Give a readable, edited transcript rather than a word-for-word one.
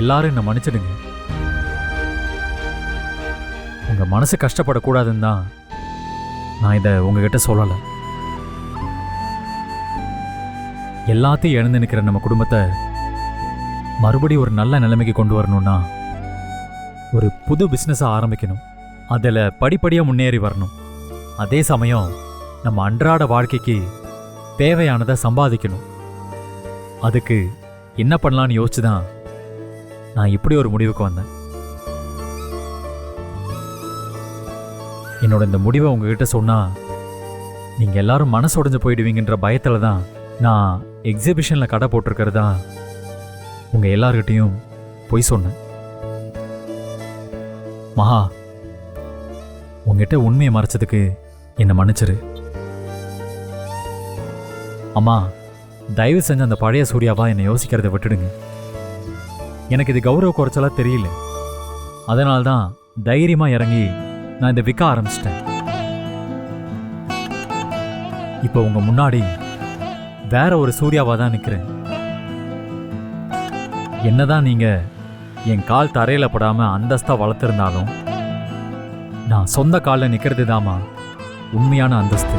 எல்லாரும் என்னை மன்னிச்சிடுங்க. உங்க மனசு கஷ்டப்படக்கூடாதுன்னு தான் நான் இதை உங்ககிட்ட சொல்லலை. எல்லாத்தையும் இழந்து நிற்கிற நம்ம குடும்பத்தை மறுபடியும் ஒரு நல்ல நிலைமைக்கு கொண்டு வரணும்னா ஒரு புது பிஸ்னஸை ஆரம்பிக்கணும். அதில் படிப்படியாக முன்னேறி வரணும். அதே சமயம் நம்ம அன்றாட வாழ்க்கைக்கு தேவையானதை சம்பாதிக்கணும். அதுக்கு என்ன பண்ணலான்னு யோசிச்சு தான் நான் இப்படி ஒரு முடிவுக்கு வந்தேன். என்னோட இந்த முடிவை உங்ககிட்ட சொன்னால் நீங்கள் எல்லாரும் மனசு உடைஞ்சு போயிடுவீங்கன்ற பயத்தில் தான் நான் எக்ஸிபிஷனில் கடை போட்டிருக்கிறதா உங்கள் எல்லார்கிட்டையும் பொய் சொன்னேன். மகா, உங்ககிட்ட உண்மையை மறைச்சதுக்கு என்னை மன்னிச்சிரு. அம்மா, தயவு செஞ்சு அந்த பழைய சூர்யாவா என்னை யோசிக்கிறத விட்டுடுங்க. எனக்கு இது கௌரவ குறைச்சலா தெரியல. அதனால்தான் தைரியமா இறங்கி நான் இதை விற்க ஆரம்பிச்சிட்டேன். இப்போ உங்க முன்னாடி வேற ஒரு சூர்யாவா தான் நிற்கிறேன். என்னதான் நீங்க என் கால் தரையில படாம அந்தஸ்தா வளர்த்திருந்தாலும் நான் சொந்த காலில் நிற்கிறது தாமா உண்மையான அந்தஸ்து.